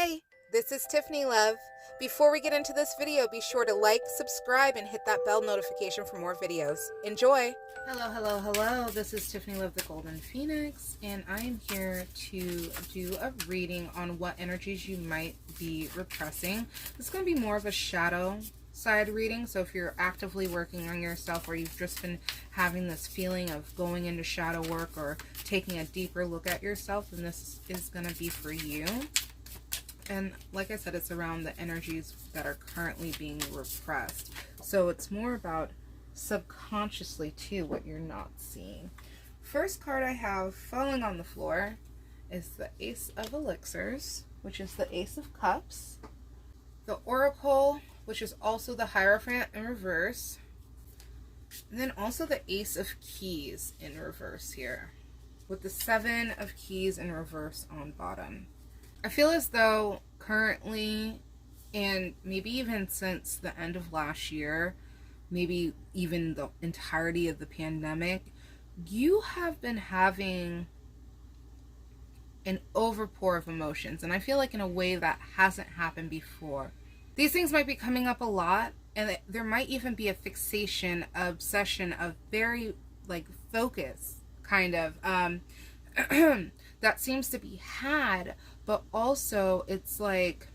Hey, this is Tiffany Love. Before we get into this video, be sure to like, subscribe, and hit that bell notification for more videos. Enjoy! Hello. This is Tiffany Love, the Golden Phoenix, and I'm here to do a reading on what energies you might be repressing. This is going to be more of a shadow side reading, so if you're actively working on yourself or you've just been having this feeling of going into shadow work or taking a deeper look at yourself, then this is going to be for you. And like I said, it's around the energies that are currently being repressed. So it's more about subconsciously too, what you're not seeing. First card I have falling on the floor is the Ace of Elixirs, which is the Ace of Cups. The Oracle, which is also the Hierophant in reverse. And then also the Ace of Keys in reverse here, with the Seven of Keys in reverse on bottom. I feel as though currently, and maybe even since the end of last year, maybe even the entirety of the pandemic, you have been having an overpour of emotions. And I feel like in a way that hasn't happened before. These things might be coming up a lot, and there might even be a fixation, obsession, of very like focus kind of that seems to be had. But also it's like,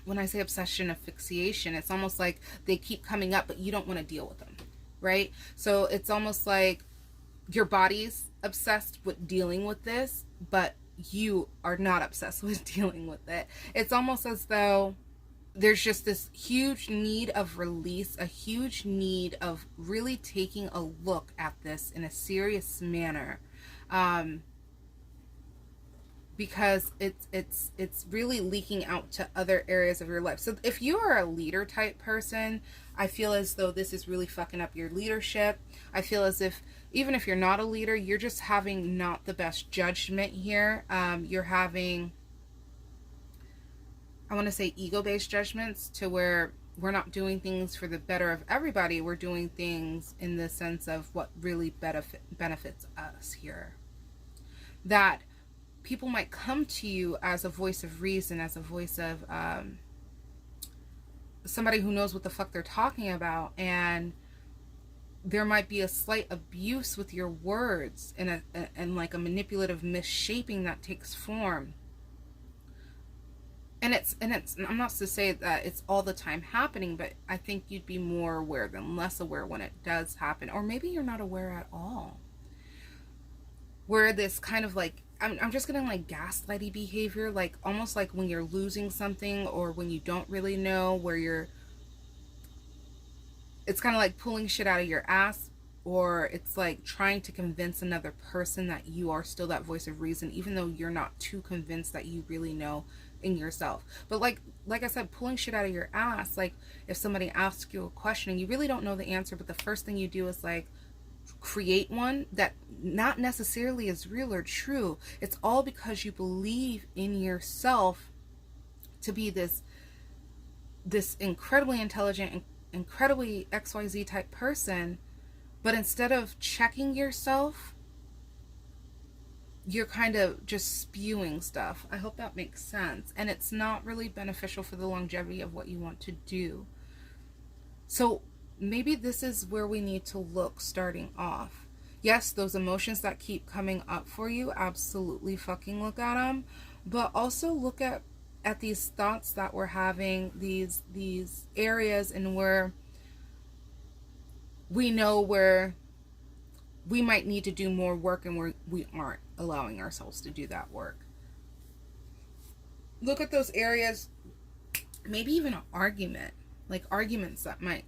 when I say obsession of fixation, it's almost like they keep coming up, but you don't want to deal with them, right? So it's almost like your body's obsessed with dealing with this, but you are not obsessed with dealing with it. It's almost as though there's just this huge need of release, a huge need of really taking a look at this in a serious manner. Because it's really leaking out to other areas of your life. So if you are a leader type person, I feel as though this is really fucking up your leadership. I feel as if even if you're not a leader, you're just having not the best judgment here. You're having, I want to say, ego-based judgments, to where we're not doing things for the better of everybody. We're doing things in the sense of what really benefits us here. That people might come to you as a voice of reason, as a voice of somebody who knows what the fuck they're talking about, and there might be a slight abuse with your words and like a manipulative misshaping that takes form. And it's I'm not to say that it's all the time happening, but I think you'd be more aware than less aware when it does happen. Or maybe you're not aware at all, where this kind of like, I'm just getting like gaslighty behavior, like almost like when you're losing something or when you don't really know, where it's kind of like pulling shit out of your ass, or it's like trying to convince another person that you are still that voice of reason, even though you're not too convinced that you really know in yourself. But like I said, pulling shit out of your ass, like if somebody asks you a question and you really don't know the answer, but the first thing you do is like create one that not necessarily is real or true. It's all because you believe in yourself to be this incredibly intelligent, incredibly XYZ type person, but instead of checking yourself, you're kind of just spewing stuff. I hope that makes sense. And it's not really beneficial for the longevity of what you want to do. So maybe this is where we need to look starting off. Yes, those emotions that keep coming up for you, absolutely fucking look at them. But also look at these thoughts that we're having, these areas in where we know where we might need to do more work and where we aren't allowing ourselves to do that work. Look at those areas, maybe even an argument, like arguments that might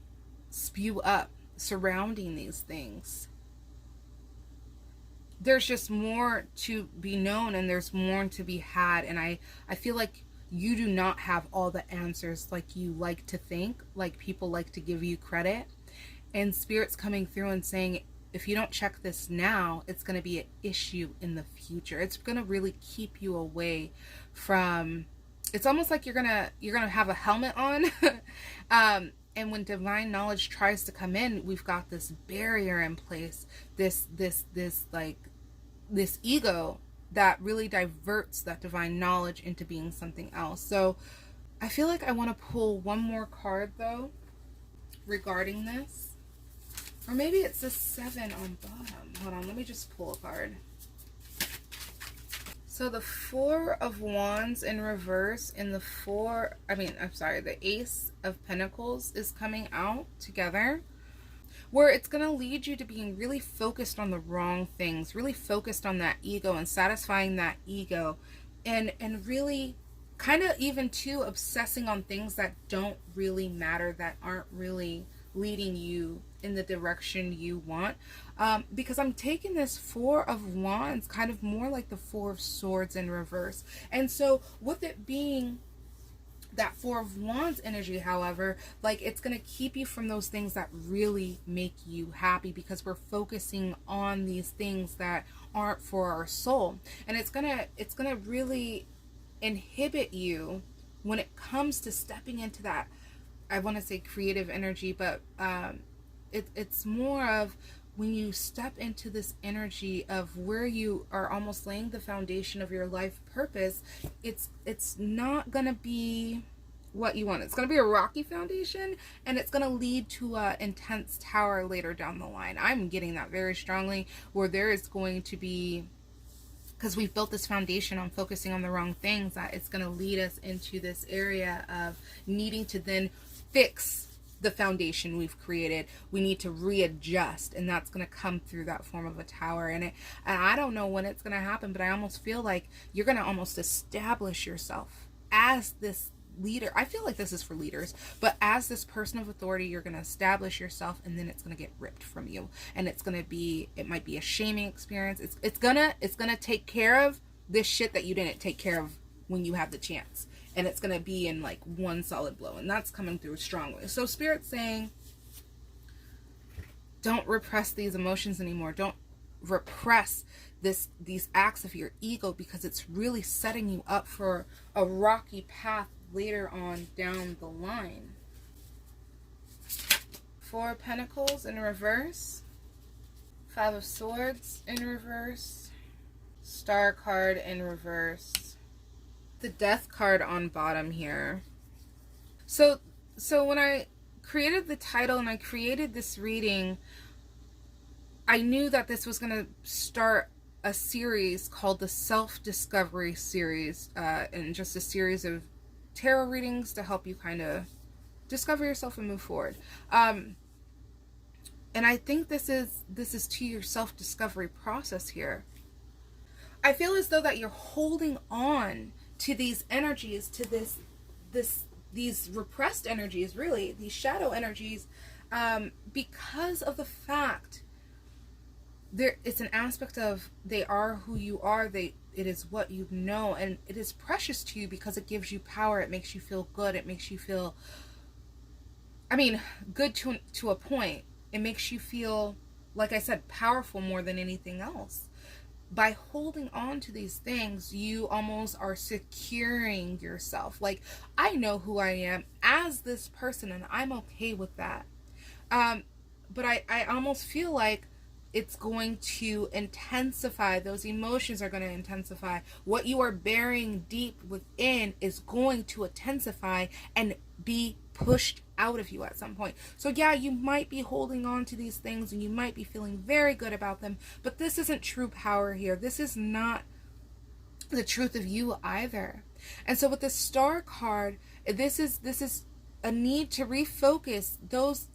spew up surrounding these things. There's just more to be known, and there's more to be had, and I feel like you do not have all the answers like you like to think, like people like to give you credit. And Spirit's coming through and saying, if you don't check this now, it's going to be an issue in the future. It's going to really keep you away from, it's almost like you're going to have a helmet on. And when divine knowledge tries to come in, we've got this barrier in place, this ego that really diverts that divine knowledge into being something else. So I feel like I want to pull one more card though regarding this. Or maybe it's the 7 on bottom. Hold on, let me just pull a card. So the 4 of Wands in reverse and the the Ace of Pentacles is coming out together, where it's going to lead you to being really focused on the wrong things, really focused on that ego and satisfying that ego, and really kind of even too obsessing on things that don't really matter, that aren't really leading you in the direction you want. Because I'm taking this 4 of Wands kind of more like the 4 of Swords in reverse. And so with it being that 4 of Wands energy, however, like, it's going to keep you from those things that really make you happy, because we're focusing on these things that aren't for our soul. And it's going to really inhibit you when it comes to stepping into that, I want to say creative energy, but it's more of when you step into this energy of where you are almost laying the foundation of your life purpose. It's not going to be what you want. It's going to be a rocky foundation, and it's going to lead to an intense tower later down the line. I'm getting that very strongly, where there is going to be, because we've built this foundation on focusing on the wrong things, that it's going to lead us into this area of needing to then fix the foundation we've created. We need to readjust, and that's going to come through that form of a tower. And I don't know when it's going to happen, but I almost feel like you're going to almost establish yourself as this leader. I feel like this is for leaders, but as this person of authority, you're going to establish yourself, and then it's going to get ripped from you, and it might be a shaming experience. It's gonna take care of this shit that you didn't take care of when you had the chance, and it's gonna be in like one solid blow, and that's coming through strongly. So Spirit's saying, don't repress these emotions anymore. Don't repress these acts of your ego, because it's really setting you up for a rocky path later on down the line. 4 of Pentacles in reverse, 5 of Swords in reverse, Star card in reverse, the Death card on bottom here. So when I created the title and I created this reading, I knew that this was going to start a series called the Self-Discovery series, and just a series of tarot readings to help you kind of discover yourself and move forward. And I think this is to your self-discovery process here. I feel as though that you're holding on to these energies, to these repressed energies, really, these shadow energies, because of the fact it's an aspect of they are who you are. It is what you know, and it is precious to you because it gives you power. It makes you feel good. It makes you feel, good to a point. It makes you feel, like I said, powerful more than anything else. By holding on to these things, you almost are securing yourself. Like, I know who I am as this person, and I'm okay with that. But I almost feel like it's going to intensify. Those emotions are going to intensify. What you are bearing deep within is going to intensify and be pushed out of you at some point. So yeah, you might be holding on to these things and you might be feeling very good about them, but this isn't true power here. This is not the truth of you either. And so with the Star card, this is a need to refocus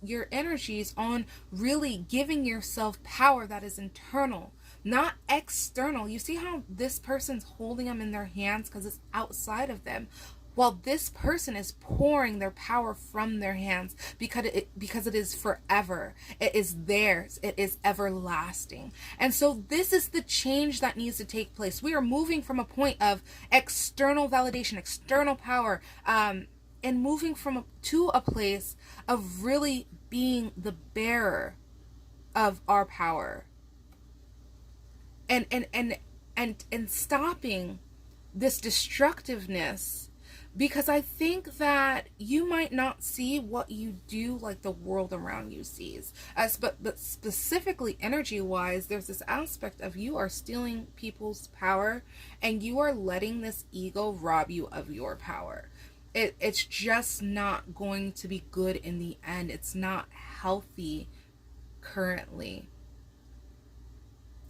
your energies on really giving yourself power that is internal, not external. You see how this person's holding them in their hands because it's outside of them, while this person is pouring their power from their hands because it is forever. It is theirs. It is everlasting. And so this is the change that needs to take place. We are moving from a point of external validation, external power, and moving to a place of really being the bearer of our power, and stopping this destructiveness Because I think that you might not see what you do like the world around you sees. But specifically energy wise, there's this aspect of you are stealing people's power and you are letting this ego rob you of your power. It's just not going to be good in the end. It's not healthy currently.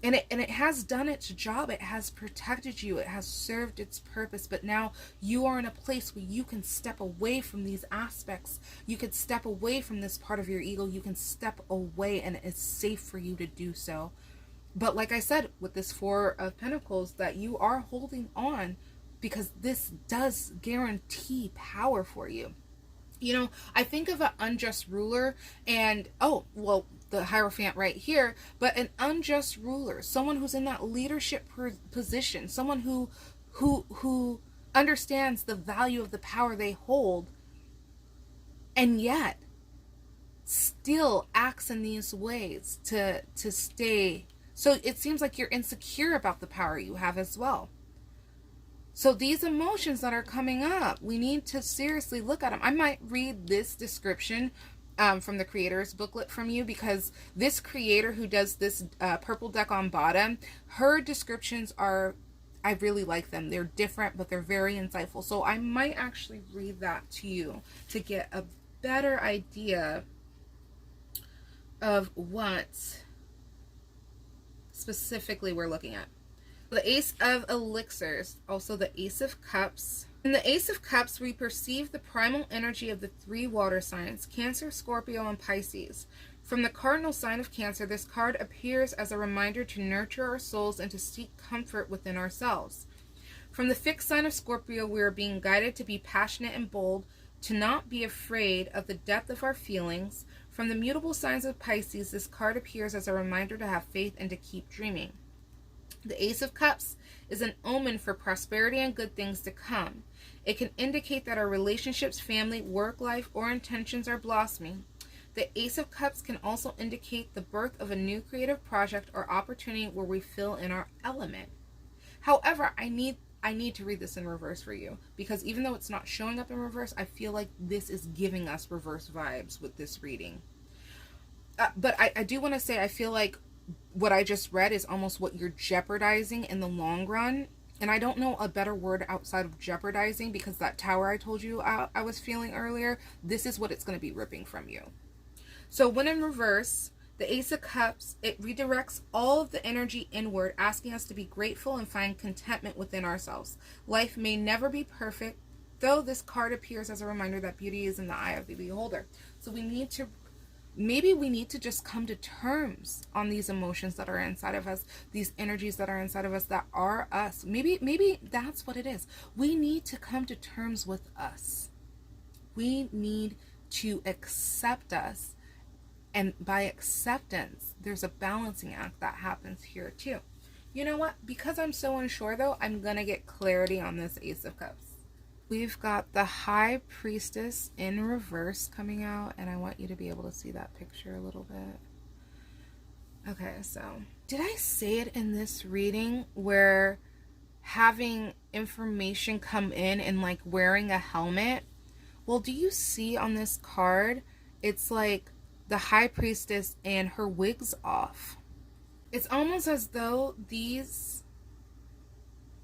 And it has done its job. It has protected you. It has served its purpose. But now you are in a place where you can step away from these aspects. You could step away from this part of your ego. You can step away, and it's safe for you to do so. But like I said, with this Four of Pentacles, that you are holding on because this does guarantee power for you. You know, I think of an unjust ruler and, oh, well, the Hierophant right here, but an unjust ruler, someone who's in that leadership position, someone who understands the value of the power they hold, and yet still acts in these ways to stay. So it seems like you're insecure about the power you have as well. So these emotions that are coming up, we need to seriously look at them. I might read this description from the creator's booklet from you, because this creator who does this purple deck on bottom, her descriptions are, I really like them. They're different, but they're very insightful. So I might actually read that to you to get a better idea of what specifically we're looking at. The Ace of Elixirs, also the Ace of Cups. In the Ace of Cups, we perceive the primal energy of the three water signs, Cancer, Scorpio, and Pisces. From the cardinal sign of Cancer, this card appears as a reminder to nurture our souls and to seek comfort within ourselves. From the fixed sign of Scorpio, we are being guided to be passionate and bold, to not be afraid of the depth of our feelings. From the mutable signs of Pisces, this card appears as a reminder to have faith and to keep dreaming. The Ace of Cups is an omen for prosperity and good things to come. It can indicate that our relationships, family, work life, or intentions are blossoming. The Ace of Cups can also indicate the birth of a new creative project or opportunity where we fill in our element. However, I need to read this in reverse for you, because even though it's not showing up in reverse, I feel like this is giving us reverse vibes with this reading. But I do want to say, I feel like what I just read is almost what you're jeopardizing in the long run. And I don't know a better word outside of jeopardizing, because that tower I told you I was feeling earlier, this is what it's going to be ripping from you. So when in reverse, the Ace of Cups, it redirects all of the energy inward, asking us to be grateful and find contentment within ourselves. Life may never be perfect, though this card appears as a reminder that beauty is in the eye of the beholder. So maybe we need to just come to terms on these emotions that are inside of us, these energies that are inside of us that are us. Maybe that's what it is. We need to come to terms with us. We need to accept us. And by acceptance, there's a balancing act that happens here too. You know what? Because I'm so unsure though, I'm going to get clarity on this Ace of Cups. We've got the High Priestess in reverse coming out, and I want you to be able to see that picture a little bit. Okay, so did I say it in this reading where having information come in and like wearing a helmet? Well, do you see on this card, it's like the High Priestess and her wig's off. It's almost as though these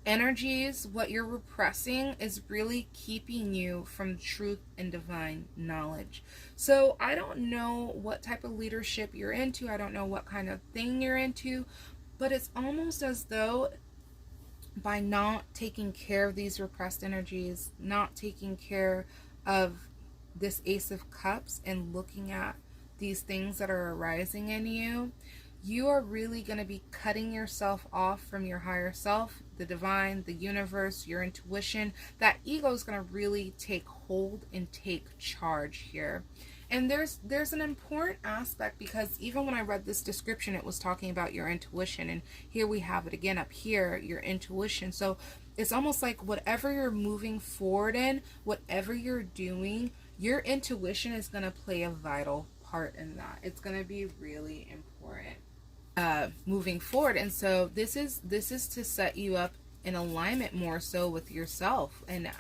energies, what you're repressing, is really keeping you from truth and divine knowledge. So I don't know what type of leadership you're into. I don't know what kind of thing you're into, but it's almost as though by not taking care of these repressed energies, not taking care of this Ace of Cups and looking at these things that are arising in you, you are really going to be cutting yourself off from your higher self, the divine, the universe, your intuition. That ego is going to really take hold and take charge here. And there's an important aspect, because even when I read this description, it was talking about your intuition, and here we have it again up here, your intuition. So it's almost like whatever you're moving forward in, whatever you're doing, your intuition is going to play a vital part in that. It's going to be really important moving forward. And so this is to set you up in alignment more so with yourself. And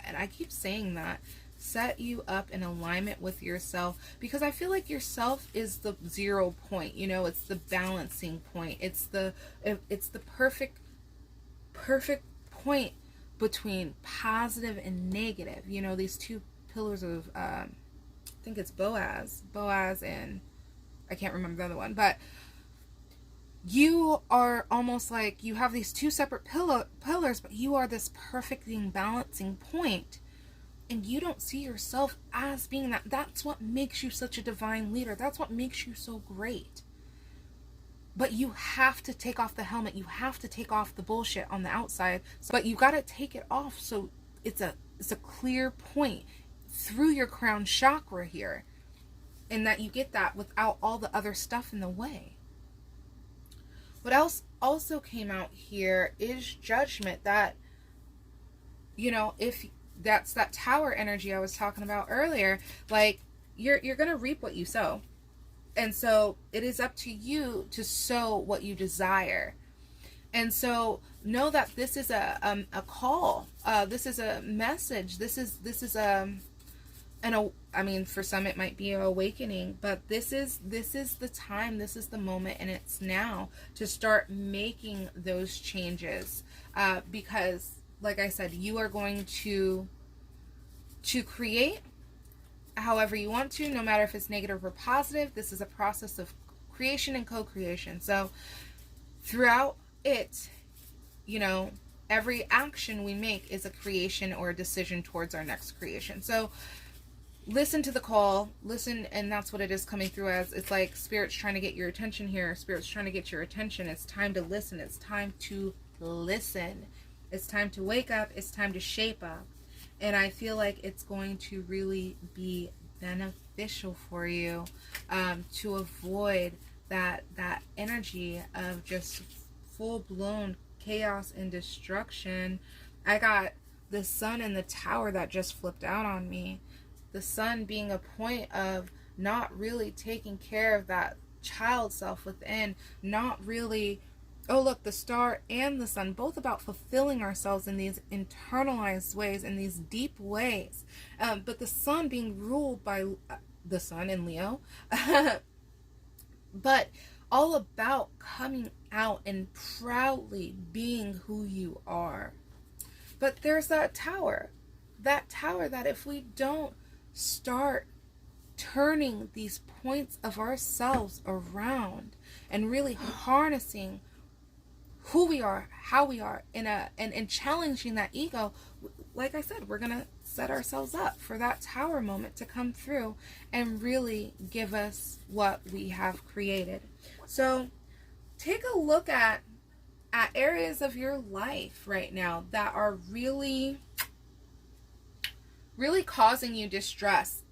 And I keep saying that. Set you up in alignment with yourself, because I feel like yourself is the 0 point, you know, it's the balancing point. It's the perfect point between positive and negative. You know, these two pillars of I think it's Boaz, and I can't remember the other one, but you are almost like you have these two separate pillars, but you are this perfectly balancing point, and you don't see yourself as being that. That's what makes you such a divine leader. That's what makes you so great. But you have to take off the helmet. You have to take off the bullshit on the outside. But you got to take it off so it's a clear point through your crown chakra here, and that you get that without all the other stuff in the way. What else also came out here is judgment. That, you know, if that's that tower energy I was talking about earlier, like you're going to reap what you sow. And so it is up to you to sow what you desire. And so know that this is a call. This is a message. This is I mean, for some it might be an awakening, but this is the time, this is the moment, and it's now to start making those changes. Because, like I said, you are going to create however you want to, no matter if it's negative or positive. This is a process of creation and co-creation. So throughout it, you know, every action we make is a creation or a decision towards our next creation. So listen to the call, listen, and that's what it is coming through as. It's like Spirit's trying to get your attention here. Spirit's trying to get your attention. It's time to listen. It's time to listen. It's time to wake up. It's time to shape up. And I feel like it's going to really be beneficial for you to avoid that energy of just full-blown chaos and destruction. I got the sun in the tower that just flipped out on me. The sun being a point of not really taking care of that child self within, not really, oh look, the star and the sun, both about fulfilling ourselves in these internalized ways, in these deep ways. But the sun being ruled by the sun in Leo, but all about coming out and proudly being who you are. But there's that tower that if we don't start turning these points of ourselves around and really harnessing who we are, how we are, and challenging that ego, like I said, we're gonna set ourselves up for that tower moment to come through and really give us what we have created. So take a look at areas of your life right now that are really causing you distress.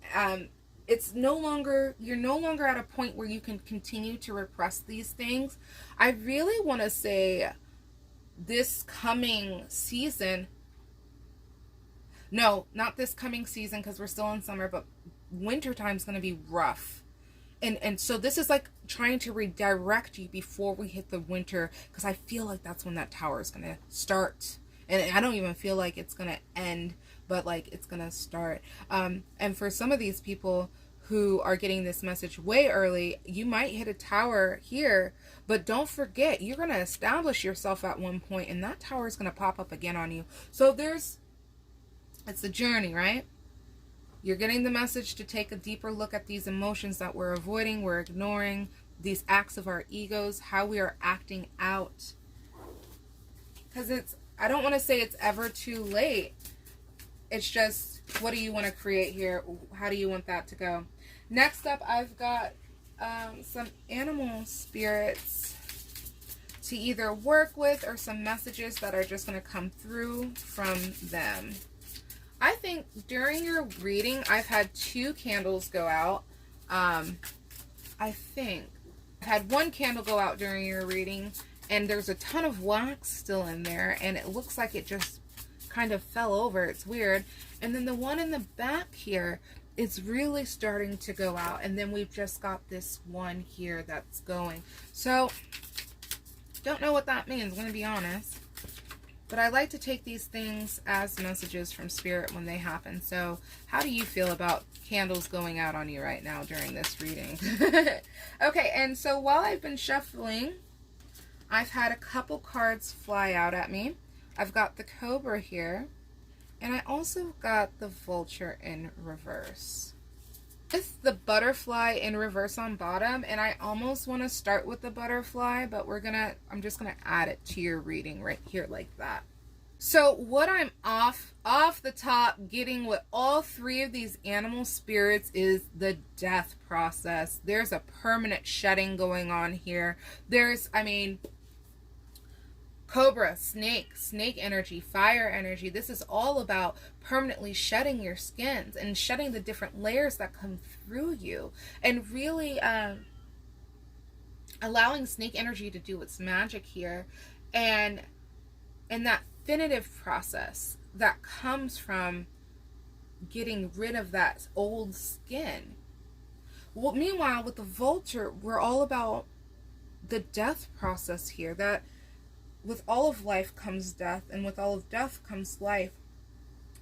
It's no longer, you're no longer at a point where you can continue to repress these things. I really want to say this coming season, no, not this coming season because we're still in summer, but winter time is going to be rough. And so this is like trying to redirect you before we hit the winter, because I feel like that's when that tower is going to start. And I don't even feel like it's going to end, but like it's going to start. And for some of these people who are getting this message way early, you might hit a tower here, but don't forget, you're going to establish yourself at one point, and that tower is going to pop up again on you. So it's a journey, right? You're getting the message to take a deeper look at these emotions that we're avoiding, we're ignoring, these acts of our egos, how we are acting out. Because I don't want to say it's ever too late. It's just, what do you want to create here? How do you want that to go? Next up, I've got some animal spirits to either work with, or some messages that are just going to come through from them. I think during your reading, I've had 2 candles go out. I think I've had 1 candle go out during your reading, and there's a ton of wax still in there, and it looks like it just kind of fell over. It's weird. And then the one in the back here is really starting to go out, and then we've just got this one here that's going. So don't know what that means, I'm going to be honest. But I like to take these things as messages from Spirit when they happen. So how do you feel about candles going out on you right now during this reading? Okay, and so while I've been shuffling, I've had a couple cards fly out at me. I've got the Cobra here, and I also got the Vulture in reverse. With the Butterfly in reverse on bottom, and I almost want to start with the Butterfly, but I'm just gonna add it to your reading right here like that. So what I'm off the top getting with all three of these animal spirits is the death process. There's a permanent shedding going on here. Cobra, snake energy, fire energy. This is all about permanently shedding your skins and shedding the different layers that come through you, and really allowing snake energy to do its magic here, and that definitive process that comes from getting rid of that old skin. Well, meanwhile, with the Vulture, we're all about the death process here, that with all of life comes death, and with all of death comes life.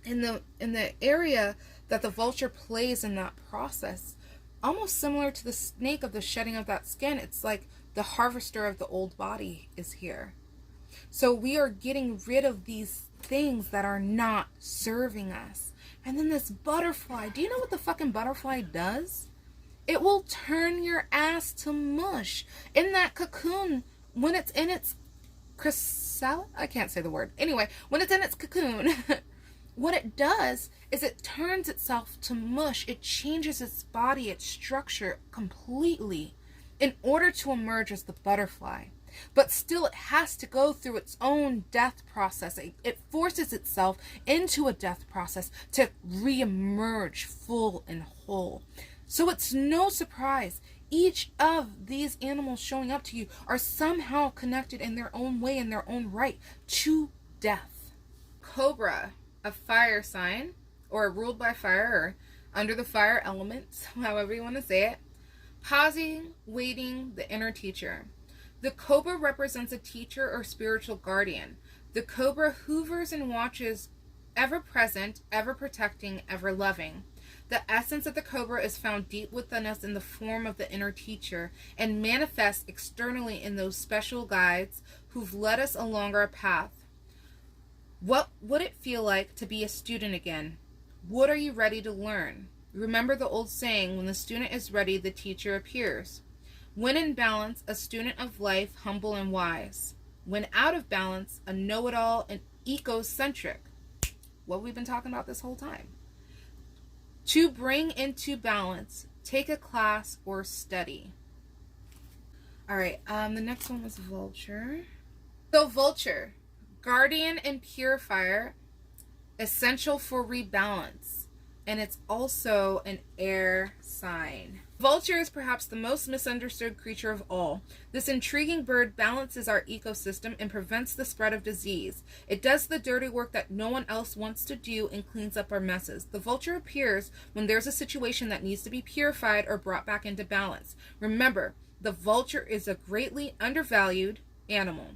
In the area that the Vulture plays in that process, almost similar to the snake of the shedding of that skin, it's like the harvester of the old body is here. So we are getting rid of these things that are not serving us. And then this butterfly, do you know what the fucking butterfly does? It will turn your ass to mush. In that cocoon, when it's in its chrysalis, I can't say the word. Anyway, when it's in its cocoon, what it does is it turns itself to mush. It changes its body, its structure completely in order to emerge as the butterfly. But still, it has to go through its own death process. It forces itself into a death process to re-emerge full and whole. So it's no surprise each of these animals showing up to you are somehow connected in their own way, in their own right, to death. Cobra, a fire sign, or ruled by fire, or under the fire elements, however you want to say it. Pausing, waiting, the inner teacher. The Cobra represents a teacher or spiritual guardian. The Cobra hoovers and watches, ever present, ever protecting, ever loving. The essence of the Cobra is found deep within us in the form of the inner teacher, and manifests externally in those special guides who've led us along our path. What would it feel like to be a student again? What are you ready to learn? Remember the old saying, when the student is ready, the teacher appears. When in balance, a student of life, humble and wise. When out of balance, a know-it-all and egocentric. What we've been talking about this whole time. To bring into balance, take a class or study. All right, the next one was Vulture. So Vulture, guardian and purifier, essential for rebalance. And it's also an air sign. Vulture is perhaps the most misunderstood creature of all. This intriguing bird balances our ecosystem and prevents the spread of disease. It does the dirty work that no one else wants to do and cleans up our messes. The vulture appears when there's a situation that needs to be purified or brought back into balance. Remember, the vulture is a greatly undervalued animal.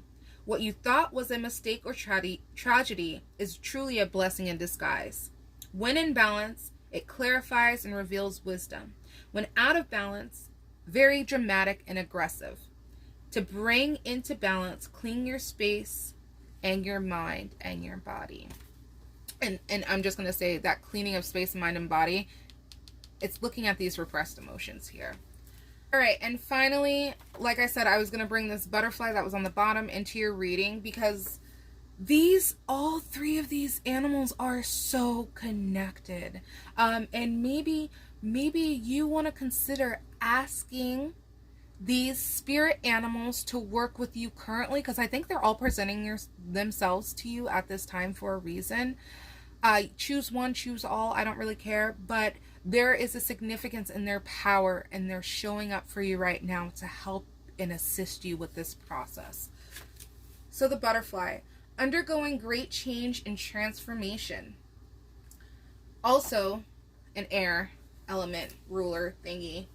What you thought was a mistake or tragedy is truly a blessing in disguise. When in balance, it clarifies and reveals wisdom. When out of balance, very dramatic and aggressive. To bring into balance, clean your space and your mind and your body. And I'm just going to say that cleaning of space, mind, and body, it's looking at these repressed emotions here. All right, and finally, like I said, I was going to bring this butterfly that was on the bottom into your reading because all three of these animals are so connected. And maybe you want to consider asking these spirit animals to work with you currently, because I think they're all presenting themselves to you at this time for a reason. Choose one, choose all, I don't really care, but there is a significance in their power, and they're showing up for you right now to help and assist you with this process. So the butterfly, undergoing great change and transformation. Also an air element ruler thingy.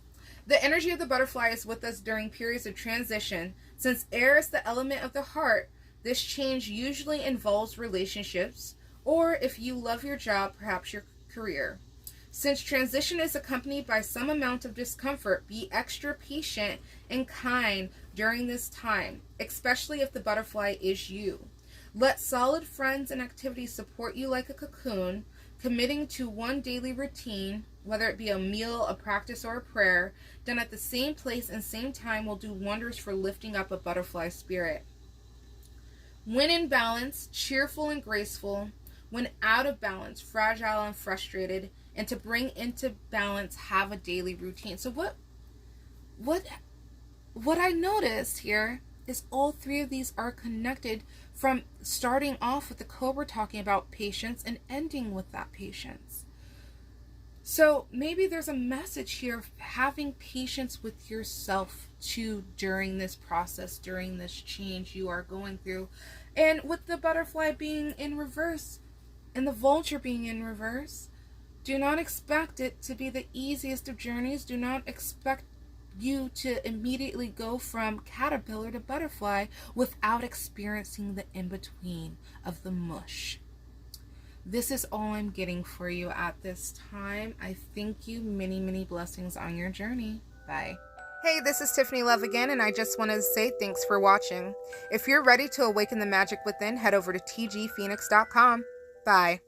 The energy of the butterfly is with us during periods of transition. Since air is the element of the heart, This change usually involves relationships, or if you love your job, perhaps your career. Since transition is accompanied by some amount of discomfort, be extra patient and kind during this time, especially if the butterfly is you. Let solid friends and activities support you like a cocoon. Committing to one daily routine, whether it be a meal, a practice, or a prayer, done at the same place and same time, will do wonders for lifting up a butterfly spirit. When in balance, cheerful and graceful. When out of balance, fragile and frustrated. And to bring into balance, have a daily routine. So what I noticed here is all three of these are connected, from starting off with the Cobra talking about patience and ending with that patience. So maybe there's a message here of having patience with yourself too during this process, during this change you are going through. And with the butterfly being in reverse and the vulture being in reverse, do not expect it to be the easiest of journeys. Do not expect you to immediately go from caterpillar to butterfly without experiencing the in-between of the mush. This is all I'm getting for you at this time. I thank you. Many, many blessings on your journey. Bye. Hey, this is Tiffany Love again, and I just wanted to say thanks for watching. If you're ready to awaken the magic within, head over to tgphoenix.com. Bye.